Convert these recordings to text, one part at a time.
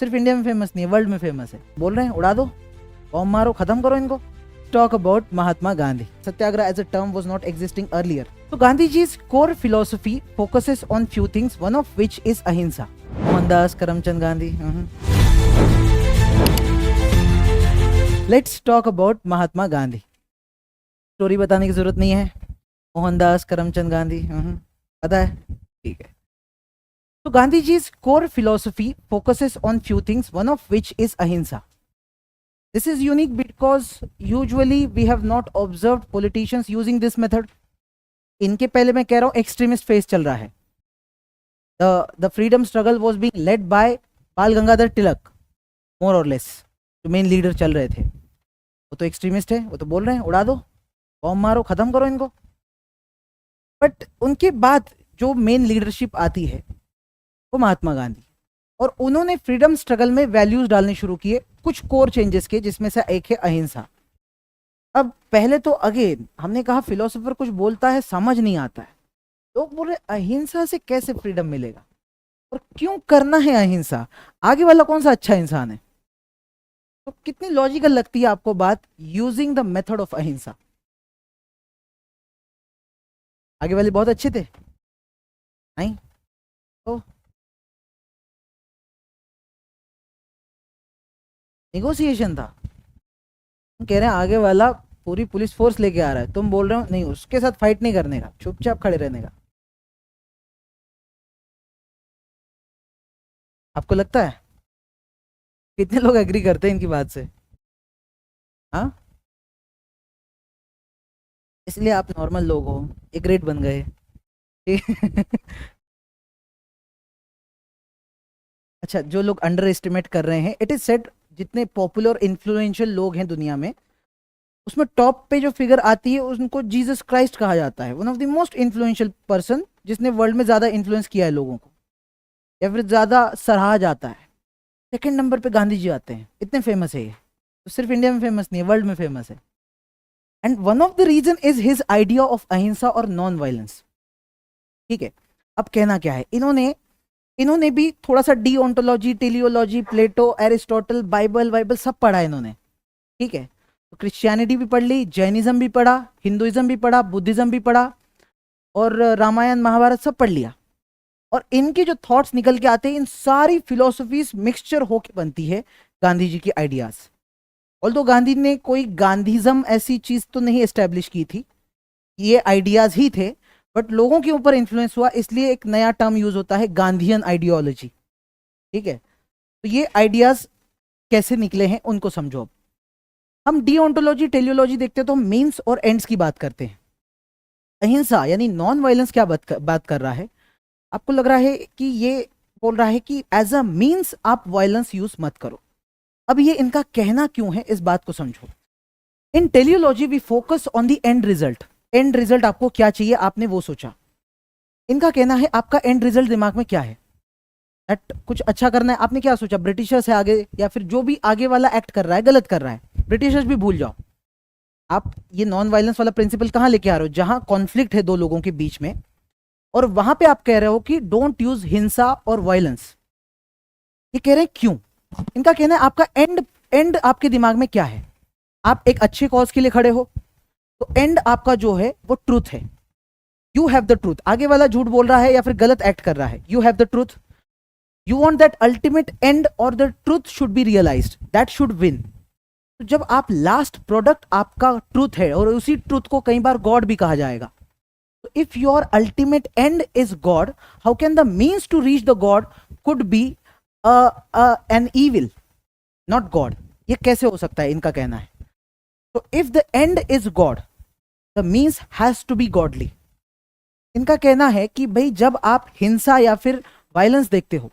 सिर्फ इंडिया में फेमस नहीं है, वर्ल्ड में फेमस है। बोल रहे हैं उड़ा दो, बॉम्ब मारो, खत्म करो इनको। Talk about Mahatma Gandhi. Satyagraha as a term was not existing earlier. So Gandhiji's core philosophy focuses on few things, one of which is ahimsa. Mohandas Karamchand Gandhi. Let's talk about Mahatma Gandhi. Story बताने की जरूरत नहीं है। मोहनदास करमचंद गांधी पता है, ठीक है। So Gandhiji's core philosophy focuses on few things, one of which is ahimsa. This is unique because usually we have not observed politicians using this method. इनके पहले मैं कह रहा हूँ एक्सट्रीमिस्ट फेज चल रहा है। The freedom struggle was being led by बाल Gangadhar Tilak, more or less, जो मेन लीडर चल रहे थे। वो तो एक्सट्रीमिस्ट है, वो तो बोल रहे हैं उड़ा दो, बॉम्ब मारो, खत्म करो इनको। बट उनके बाद जो मेन लीडरशिप आती है वो महात्मा गांधी, और उन्होंने फ्रीडम स्ट्रगल में वैल्यूज डालने शुरू किए, कुछ कोर चेंजेस के, जिसमें से एक है अहिंसा। अब पहले तो अगेन हमने कहा फिलोसोफर कुछ बोलता है समझ नहीं आता है, लोग बोल रहे अहिंसा से कैसे फ्रीडम मिलेगा और क्यों करना है अहिंसा, आगे वाला कौन सा अच्छा इंसान है। तो कितनी लॉजिकल लगती है आपको बात, यूजिंग द मेथड ऑफ अहिंसा। आगे वाले बहुत अच्छे थे नहीं तो नेगोशिएशन था। तुम कह रहे हैं आगे वाला पूरी पुलिस फोर्स लेके आ रहा है, तुम बोल रहे हो नहीं उसके साथ फाइट नहीं करने का, चुपचाप खड़े रहने का। आपको लगता है कितने लोग एग्री करते हैं इनकी बात से? हाँ, इसलिए आप नॉर्मल लोग हो, एक ग्रेड बन गए। अच्छा, जो लोग अंडर एस्टिमेट कर रहे हैं, इट इज सेड जितने पॉपुलर इन्फ्लुएंशियल लोग हैं दुनिया में, उसमें टॉप पे जो फिगर आती है उनको जीसस क्राइस्ट कहा जाता है, one of the most influential person, जिसने वर्ल्ड में ज्यादा इन्फ्लुएंस किया है लोगों को, या फिर ज्यादा सराहा जाता है। सेकंड नंबर पे गांधी जी आते हैं, इतने फेमस है ये, तो सिर्फ इंडिया में फेमस नहीं है, वर्ल्ड में फेमस है। And one of the reason is his idea of ahimsa और नॉन वायलेंस। ठीक है, अब कहना क्या है, इन्होंने भी थोड़ा सा डीओंटोलॉजी, टेलियोलॉजी, प्लेटो, एरिस्टोटल, बाइबल सब पढ़ा है इन्होंने। ठीक है, तो क्रिश्चियनिटी भी पढ़ ली, जैनिज्म भी पढ़ा, हिंदुइज्म भी पढ़ा, बुद्धिज्म भी पढ़ा, और रामायण महाभारत सब पढ़ लिया। और इनके जो थॉट्स निकल के आते हैं, इन सारी फिलोसफीज मिक्सचर होके बनती है गांधी जी की आइडियाज। ऑल्दो गांधी ने कोई गांधीज्म ऐसी चीज तो नहीं एस्टेब्लिश की थी, ये आइडियाज ही थे, बट लोगों के ऊपर इन्फ्लुएंस हुआ, इसलिए एक नया टर्म यूज होता है गांधीयन आइडियोलॉजी। ठीक है, तो ये आइडियाज कैसे निकले हैं उनको समझो। अब हम डीओंटोलॉजी, टेलियोलॉजी देखते हैं तो हम मीन्स और एंड्स की बात करते हैं। अहिंसा यानी नॉन वायलेंस क्या बात कर रहा है? आपको लग रहा है कि ये बोल रहा है कि एज अ मीन्स आप वायलेंस यूज मत करो। अब ये इनका कहना क्यों है, इस बात को समझो। In teleology we focus on the end result. End result आपको क्या चाहिए, आपने वो सोचा। इनका कहना है आपका एंड रिजल्ट दिमाग में क्या है, दैट कुछ अच्छा करना है, आपने क्या सोचा, ब्रिटिशर्स से आगे, या फिर जो भी आगे वाला एक्ट कर रहा है गलत कर रहा है, ब्रिटिशर्स भी भूल जाओ। आप ये नॉन वायलेंस वाला प्रिंसिपल कहां लेके आ रहे हो, जहां कॉन्फ्लिक्ट है दो लोगों के बीच में, और वहां पे आप कह रहे हो कि डोंट यूज हिंसा और वायलेंस। ये कह रहे हैं क्यों? इनका कहना है आपका एंड आपके दिमाग में क्या है। आप एक अच्छे कॉज के लिए खड़े हो, तो एंड आपका जो है वो ट्रूथ है, यू हैव द ट्रूथ। आगे वाला झूठ बोल रहा है या फिर गलत एक्ट कर रहा है, you have the truth, you want that ultimate end और the truth should be realised, that should win. तो जब आप लास्ट प्रोडक्ट आपका ट्रूथ है, और उसी ट्रूथ को कई बार गॉड भी कहा जाएगा, तो if your ultimate end is God, how can the means to reach the God could be an evil, not God? ये कैसे हो सकता है, इनका कहना है। तो if the end is God, the means has to be godly. इनका कहना है कि भाई जब आप हिंसा या फिर वायलेंस देखते हो,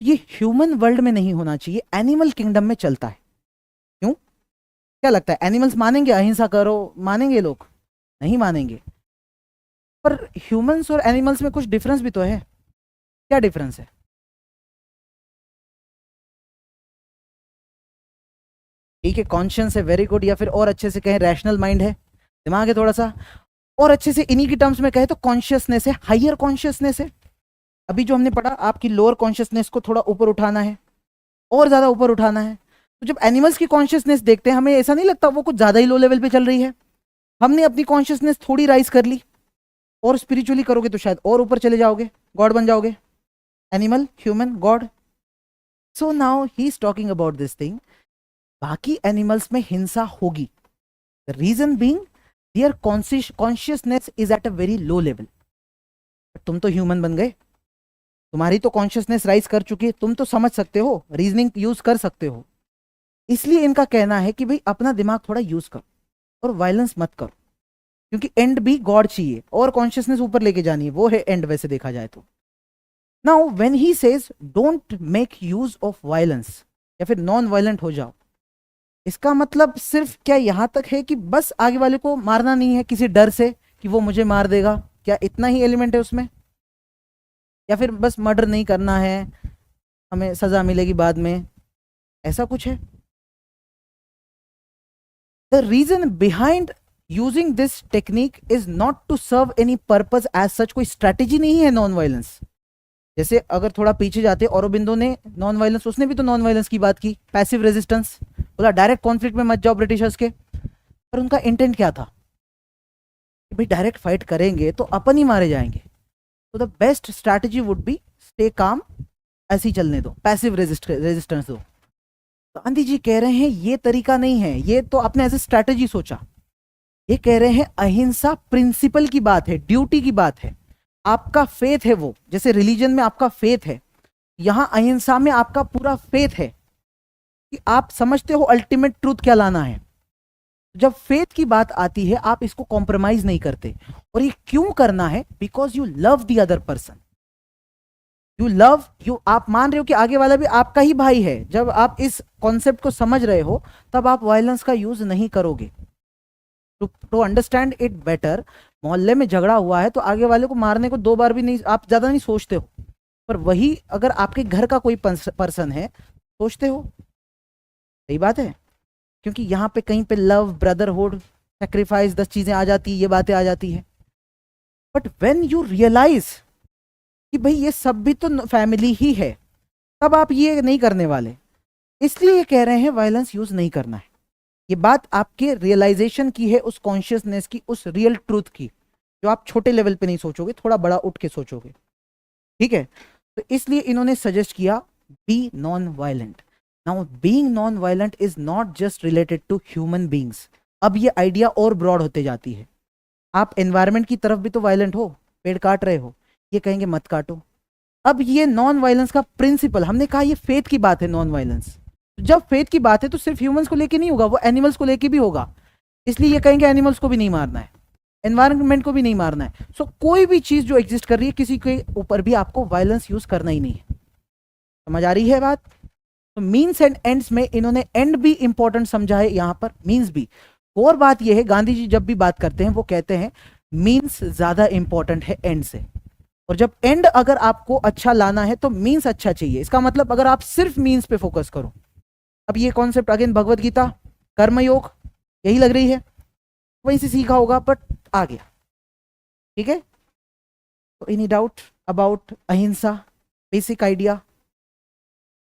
ये ह्यूमन वर्ल्ड में नहीं होना चाहिए, एनिमल किंगडम में चलता है। क्यों, क्या लगता है एनिमल्स मानेंगे अहिंसा करो, मानेंगे लोग? नहीं मानेंगे। पर ह्यूमंस और एनिमल्स में कुछ डिफरेंस भी तो है। क्या डिफरेंस है? ठीक है, कॉन्शियस है, वेरी गुड, या फिर और अच्छे से कहें रैशनल माइंड है, दिमाग है थोड़ा सा, और अच्छे से इन्हीं की टर्म्स में कहे तो कॉन्शियसनेस है, हायर कॉन्शियसनेस है। अभी जो हमने पढ़ा, आपकी लोअर कॉन्शियसनेस को थोड़ा ऊपर उठाना है, और ज्यादा ऊपर उठाना है। तो जब एनिमल्स की कॉन्शियसनेस देखते हैं, हमें ऐसा नहीं लगता वो कुछ ज्यादा ही लो लेवल पे चल रही है? हमने अपनी कॉन्शियसनेस थोड़ी राइज कर ली, और स्पिरिचुअली करोगे तो शायद और ऊपर चले जाओगे, गॉड बन जाओगे। Animal, human, God. So now he is talking about this thing. बाकी एनिमल्स में हिंसा होगी, the reason being their consciousness is at a very low level. तुम तो ह्यूमन बन गए, तुम्हारी तो कॉन्शियसनेस राइज कर चुकी है, तुम तो समझ सकते हो, रीजनिंग यूज कर सकते हो। इसलिए इनका कहना है कि भाई अपना दिमाग थोड़ा यूज करो और वायलेंस मत करो, क्योंकि एंड भी गॉड चाहिए और कॉन्शियसनेस ऊपर लेके जानी है, वो है एंड वैसे देखा जाए तो। Now when he says don't make use of violence, या फिर नॉन वायलेंट हो जाओ, इसका मतलब सिर्फ क्या यहां तक है कि बस आगे वाले को मारना नहीं है किसी डर से कि वो मुझे मार देगा? क्या इतना ही एलिमेंट है उसमें? या फिर बस मर्डर नहीं करना है, हमें सजा मिलेगी बाद में, ऐसा कुछ है? The reason behind using this technique is not to serve any purpose as such. कोई स्ट्रैटेजी नहीं है नॉन वायलेंस। जैसे अगर थोड़ा पीछे जाते, औरोबिंदो ने नॉन वायलेंस, उसने भी तो नॉन वायलेंस की बात की, पैसिव रेजिस्टेंस, बोला डायरेक्ट कॉन्फ्लिक्ट में मत जाओ ब्रिटिशर्स के। पर उनका इंटेंट क्या था? कि भाई डायरेक्ट फाइट करेंगे तो अपन ही मारे जाएंगे, तो the best strategy would be stay calm, ऐसे ही चलने दो, पैसिव रेजिस्टेंस दो। गांधी जी कह रहे हैं ये तरीका नहीं है, ये तो आपने एज ए स्ट्रैटेजी सोचा। ये कह रहे हैं अहिंसा प्रिंसिपल की बात है, ड्यूटी की बात है, आपका फेथ है वो, जैसे रिलीजन में आपका फेथ है, यहां अहिंसा में आपका पूरा फेथ है कि आप समझते हो अल्टीमेट ट्रूथ क्या लाना है। जब फेथ की बात आती है आप इसको कॉम्प्रोमाइज नहीं करते। और ये क्यों करना है? Because you love the other person, you love you, आप मान रहे हो कि आगे वाला भी आपका ही भाई है। जब आप इस कॉन्सेप्ट को समझ रहे हो तब आप वायलेंस का यूज नहीं करोगे। टू अंडरस्टैंड इट बेटर, मोहल्ले में झगड़ा हुआ है तो आगे वाले को मारने को दो बार भी नहीं, आप ज्यादा नहीं सोचते हो। पर वही अगर आपके घर का कोई पर्सन है, सोचते हो। सही बात है, क्योंकि यहाँ पे कहीं पे लव, ब्रदरहुड, सेक्रीफाइस, 10 चीजें आ जाती है, ये बातें आ जाती है। बट व्हेन यू रियलाइज कि भाई ये सब भी तो फैमिली ही है, तब आप ये नहीं करने वाले। इसलिए ये कह रहे हैं वायलेंस यूज नहीं करना है। ये बात आपके रियलाइजेशन की है, उस कॉन्शियसनेस की, उस रियल ट्रूथ की, जो आप छोटे लेवल पे नहीं सोचोगे, थोड़ा बड़ा उठ के सोचोगे। ठीक है, तो इसलिए इन्होंने सजेस्ट किया be non violent. Now being non violent is not just related to human beings. अब ये आइडिया और ब्रॉड होते जाती है। आप एनवायरमेंट की तरफ भी तो वायलेंट हो, पेड़ काट रहे हो, ये कहेंगे मत काटो। अब ये नॉन वायलेंस का प्रिंसिपल, हमने कहा ये फेथ की बात है नॉन वायलेंस। जब फेथ की बात है तो सिर्फ ह्यूमंस को लेके नहीं होगा, वो एनिमल्स को लेके भी होगा। इसलिए ये कहेंगे एनिमल्स को भी नहीं मारना है, एनवायरनमेंट को भी नहीं मारना है। सो कोई भी चीज जो एग्जिस्ट कर रही है, किसी के ऊपर भी आपको वायलेंस यूज करना ही नहीं है। समझ आ रही है बात? तो मीन्स एंड एंड्स में इन्होंने एंड भी इंपॉर्टेंट समझा है, यहां पर मीन्स भी। और बात यह है, गांधी जी जब भी बात करते हैं वो कहते हैं मीन्स ज्यादा इंपॉर्टेंट है एंड से। और जब एंड अगर आपको अच्छा लाना है तो मीन्स अच्छा चाहिए। इसका मतलब अगर आप सिर्फ मीन्स पे फोकस करो, अब ये कॉन्सेप्ट अगेन भगवत गीता, कर्मयोग, यही लग रही है, वहीं से सीखा होगा, बट आ गया। ठीक है, तो एनी डाउट अबाउट अहिंसा, बेसिक आइडिया।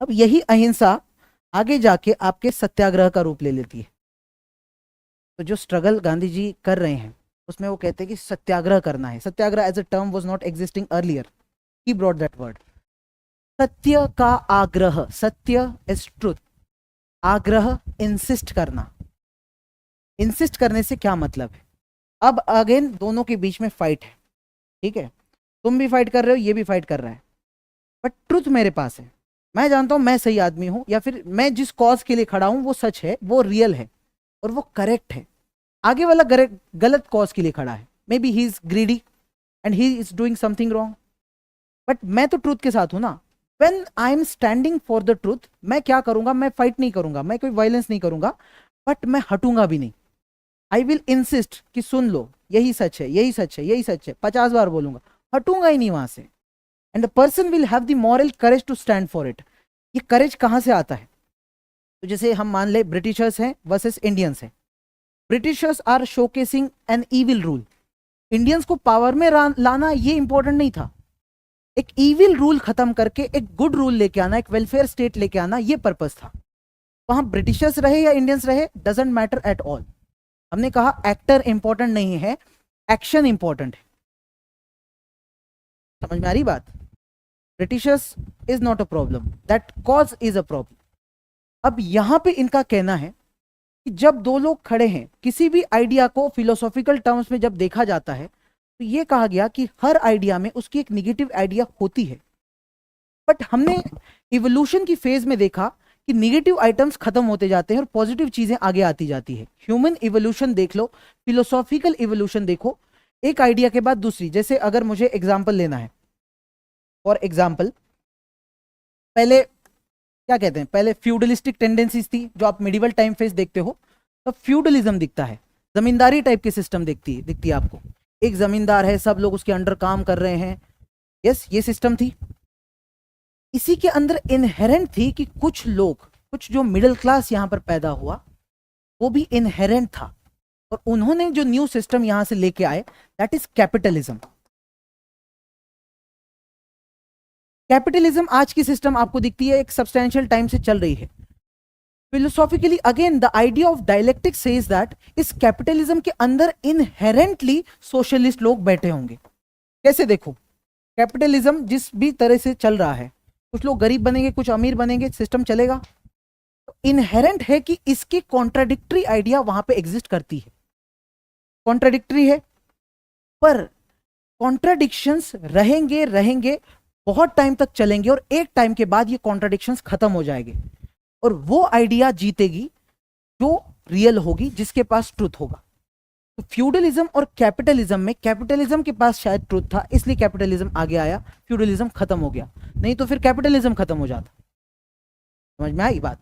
अब यही अहिंसा आगे जाके आपके सत्याग्रह का रूप ले लेती है। तो जो स्ट्रगल गांधी जी कर रहे हैं उसमें वो कहते हैं कि सत्याग्रह करना है। Satyagraha as a term was not existing earlier, he brought that word. सत्य का आग्रह, सत्य इज ट्रुथ, आग्रह इंसिस्ट करना। इंसिस्ट करने से क्या मतलब है? अब अगेन दोनों के बीच में फाइट है, ठीक है, तुम भी फाइट कर रहे हो, ये भी फाइट कर रहा है, बट ट्रुथ मेरे पास है, मैं जानता हूं मैं सही आदमी हूं, या फिर मैं जिस कॉज के लिए खड़ा हूं वो सच है, वो रियल है और वो करेक्ट है। आगे वाला गलत कॉज के लिए खड़ा है, may be he is greedy and he is doing something wrong, but मैं तो ट्रूथ के साथ हूं ना। When I am standing for the truth, मैं क्या करूंगा, मैं फाइट नहीं करूंगा, मैं कोई वायलेंस नहीं करूंगा, बट मैं हटूंगा भी नहीं। आई विल इंसिस्ट कि सुन लो, यही सच है, यही सच है, यही सच है, 50 बार बोलूंगा, हटूंगा ही नहीं वहां से। And the person will have the moral courage to stand for it. ये करेज कहां से आता है? तो जैसे हम मान ले ब्रिटिशर्स हैं वर्सेस इंडियंस हैं, Britishers are showcasing an evil rule, Indians को पावर में लाना ये इंपॉर्टेंट नहीं था। एक इविल रूल खत्म करके एक गुड रूल लेके आना, एक वेलफेयर स्टेट लेके आना, ये पर्पस था। वहां ब्रिटिशर्स रहे या इंडियंस रहे, डजेंट मैटर एट ऑल। हमने कहा एक्टर इंपॉर्टेंट नहीं है, एक्शन इंपॉर्टेंट है। समझ में आ रही बात? Britishers is not a problem, that cause is a problem. अब यहां पे इनका कहना है कि जब दो लोग खड़े हैं, किसी भी आइडिया को फिलोसॉफिकल टर्म्स में जब देखा जाता है, तो ये कहा गया कि हर आइडिया में उसकी एक निगेटिव आइडिया होती है। बट हमने इवोल्यूशन की फेज में देखा कि निगेटिव आइटम्स खत्म होते जाते हैं और पॉजिटिव चीजें आगे आती जाती है। ह्यूमन इवोल्यूशन देख लो, फिलोसॉफिकल इवोल्यूशन देखो, एक आइडिया के बाद दूसरी। जैसे अगर मुझे एग्जाम्पल लेना है, फॉर एग्जाम्पल, पहले क्या कहते हैं, पहले फ्यूडलिस्टिक टेंडेंसीज थी, जो आप मिडिवल टाइम फेज देखते हो तो फ्यूडलिज्म दिखता है, जमींदारी टाइप की सिस्टम दिखती है आपको। एक जमींदार है, सब लोग उसके अंडर काम कर रहे हैं, यस, ये सिस्टम थी। इसी के अंदर इनहेरेंट थी कि कुछ लोग, कुछ जो मिडिल क्लास यहां पर पैदा हुआ, वो भी इनहेरेंट था। और उन्होंने जो न्यू सिस्टम यहां से लेके आए, दैट इज कैपिटलिज्म। कैपिटलिज्म आज की सिस्टम आपको दिखती है, एक सब्सटेंशियल टाइम से चल रही है। Philosophically again the idea of dialectic says that इस कैपिटलिज्म के अंदर इनहेरेंटली सोशलिस्ट लोग बैठे होंगे। कैसे देखो, कैपिटलिज्म जिस भी तरह से चल रहा है, कुछ लोग गरीब बनेंगे, कुछ अमीर बनेंगे, सिस्टम चलेगा। तो इनहेरेंट है कि इसकी कॉन्ट्राडिक्टरी आइडिया वहां पे एग्जिस्ट करती है, कॉन्ट्राडिक्टरी है। पर कॉन्ट्राडिक्शंस रहेंगे रहेंगे, बहुत टाइम तक चलेंगे, और एक टाइम के बाद ये कॉन्ट्राडिक्शंस खत्म हो जाएंगे और वो आइडिया जीतेगी जो रियल होगी, जिसके पास ट्रुथ होगा। तो फ्यूडलिज्म और कैपिटलिज्म में, कैपिटलिज्म के पास शायद ट्रुथ था, इसलिए कैपिटलिज्म आगे आया, फ्यूडलिज्म खत्म हो गया, नहीं तो फिर कैपिटलिज्म खत्म हो जाता। समझ में आई बात?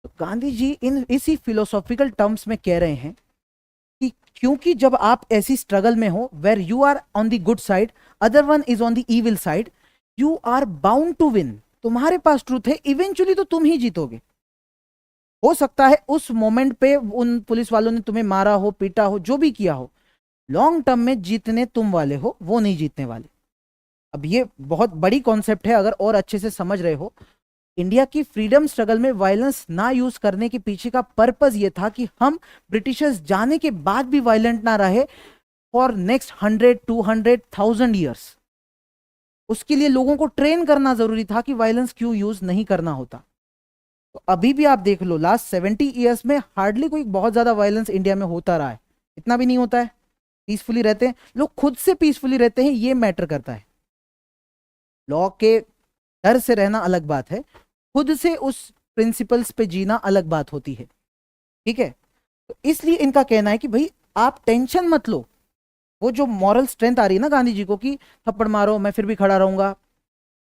तो गांधी जी इन इसी फिलोसॉफिकल टर्म्स में कह रहे हैं कि क्योंकि जब आप ऐसी स्ट्रगल में हो, where you are on the good side, other one is on the evil side, you are bound to win. तुम्हारे पास ट्रूथ है, इवेंचुअली तो तुम ही जीतोगे। हो सकता है उस मोमेंट पे उन पुलिस वालों ने तुम्हें मारा हो, पीटा हो, जो भी किया हो, लॉन्ग टर्म में जीतने तुम वाले हो, वो नहीं जीतने वाले। अब ये बहुत बड़ी कॉन्सेप्ट है, अगर और अच्छे से समझ रहे हो। इंडिया की फ्रीडम स्ट्रगल में वायलेंस ना यूज करने के पीछे का पर्पस ये था कि हम ब्रिटिशर्स जाने के बाद भी वायलेंट ना रहे फॉर नेक्स्ट 100, 200, 1000 ईयर्स। उसके लिए लोगों को ट्रेन करना जरूरी था कि वायलेंस क्यों यूज नहीं करना होता। तो अभी भी आप देख लो, लास्ट 70 ईयर्स में हार्डली कोई बहुत ज्यादा वायलेंस इंडिया में होता रहा है, इतना भी नहीं होता है। पीसफुली रहते हैं लोग, खुद से पीसफुली रहते हैं, ये मैटर करता है। लॉ के डर से रहना अलग बात है, खुद से उस प्रिंसिपल्स पे जीना अलग बात होती है। ठीक है, तो इसलिए इनका कहना है कि भाई आप टेंशन मत लो। वो जो मॉरल स्ट्रेंथ आ रही है ना गांधी जी को कि थप्पड़ मारो मैं फिर भी खड़ा रहूंगा,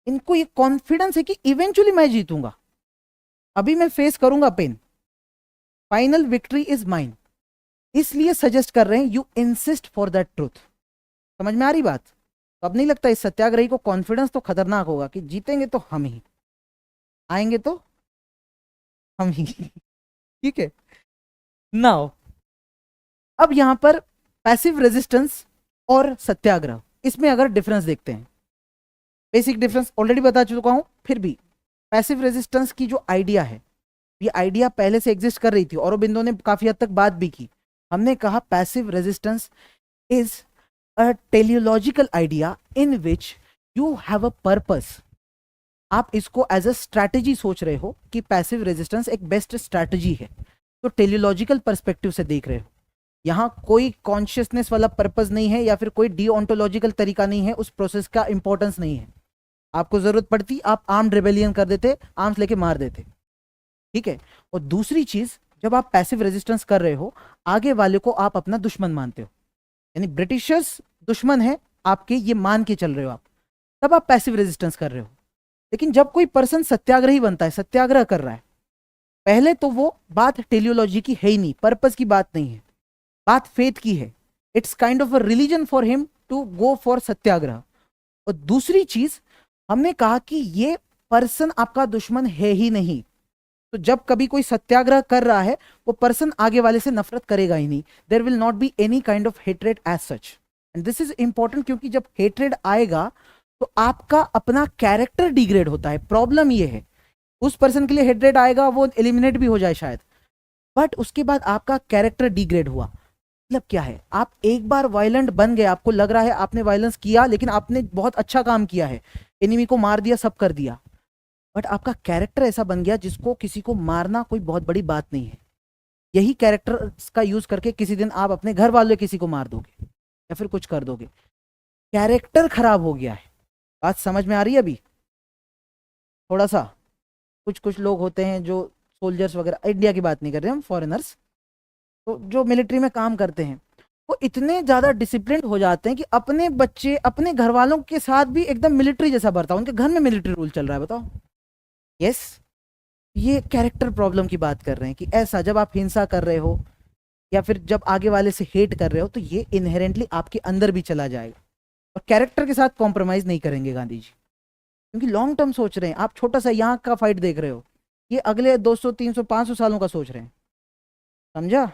इनको ये कॉन्फिडेंस है कि इवेंचुअली मैं जीतूंगा, अभी मैं फेस करूंगा pain, final victory is mine. इसलिए सजेस्ट कर रहे हैं you insist for that truth. समझ में आ रही बात? तो अब नहीं लगता इस सत्याग्रही को कॉन्फिडेंस तो खतरनाक होगा कि जीतेंगे तो हम ही, आएंगे तो हम ही। ठीक है, नाउ अब यहां पर पैसिव रेजिस्टेंस और सत्याग्रह, इसमें अगर डिफरेंस देखते हैं, बेसिक डिफरेंस ऑलरेडी बता चुका हूं, फिर भी पैसिव रेजिस्टेंस की जो आइडिया है, ये आइडिया पहले से एग्जिस्ट कर रही थी, औरोबिंदो ने काफी हद तक बात भी की। हमने कहा passive resistance is a teleological idea in which you have a purpose. आप इसको एज अ स्ट्रैटेजी सोच रहे हो कि पैसिव रेजिस्टेंस एक बेस्ट स्ट्रैटेजी है, तो टेलियोलॉजिकल पर्सपेक्टिव से देख रहे हो। यहां कोई कॉन्शियसनेस वाला पर्पस नहीं है, या फिर कोई डीओंटोलॉजिकल तरीका नहीं है, उस प्रोसेस का इंपॉर्टेंस नहीं है। आपको जरूरत पड़ती आप आर्म्ड रेबेलियन कर देते, आर्म्स लेके मार देते। ठीक है, और दूसरी चीज, जब आप पैसिव रेजिस्टेंस कर रहे हो, आगे वाले को आप अपना दुश्मन मानते हो, यानी ब्रिटिशर्स दुश्मन है आपके, ये मान के चल रहे हो आप, तब आप पैसिव रेजिस्टेंस कर रहे हो। लेकिन जब कोई पर्सन सत्याग्रही बनता है, सत्याग्रह कर रहा है, पहले तो वो बात टेलियोलॉजी की है ही नहीं, पर्पस की बात नहीं है, बात फेथ की है। It's kind of a religion for him to go for satyagraha. और दूसरी चीज, हमने कहा कि ये पर्सन आपका दुश्मन है ही नहीं, तो जब कभी कोई सत्याग्रह कर रहा है, वो पर्सन आगे वाले से नफरत करेगा ही नहीं। There will not be any kind of hatred as such, and this is important, क्योंकि जब हेट्रेड आएगा तो आपका अपना कैरेक्टर डिग्रेड होता है। प्रॉब्लम ये है, उस पर्सन के लिए हेट्रेड आएगा, वो एलिमिनेट भी हो जाए शायद, बट उसके बाद आपका कैरेक्टर डिग्रेड हुआ। मतलब क्या है, आप एक बार वायलेंट बन गए, आपको लग रहा है आपने वायलेंस किया, लेकिन आपने बहुत अच्छा काम किया है, एनिमी को मार दिया, सब कर दिया, बट आपका कैरेक्टर ऐसा बन गया जिसको किसी को मारना कोई बहुत बड़ी बात नहीं है। यही कैरेक्टर का यूज करके किसी दिन आप अपने घर वाले किसी को मार दोगे या फिर कुछ कर दोगे। कैरेक्टर खराब हो गया है। बात समझ में आ रही है अभी? थोड़ा सा कुछ कुछ लोग होते हैं जो सोल्जर्स वगैरह, इंडिया की बात नहीं कर रहे हम, फॉरेनर्स, तो जो मिलिट्री में काम करते हैं, वो इतने ज्यादा डिसिप्लिन हो जाते हैं कि अपने बच्चे अपने घर वालों के साथ भी एकदम मिलिट्री जैसा बर्ताव, उनके घर में मिलिट्री रूल चल रहा है, बताओ। यस, ये कैरेक्टर प्रॉब्लम की बात कर रहे हैं कि ऐसा जब आप हिंसा कर रहे हो या फिर जब आगे वाले से हेट कर रहे हो, तो ये इनहेरेंटली आपके अंदर भी चला जाएगा। और कैरेक्टर के साथ कॉम्प्रोमाइज नहीं करेंगे गांधी जी, क्योंकि लॉन्ग टर्म सोच रहे हैं। आप छोटा सा यहाँ का फाइट देख रहे हो, ये अगले 200 300 500 सालों का सोच रहे हैं, समझा?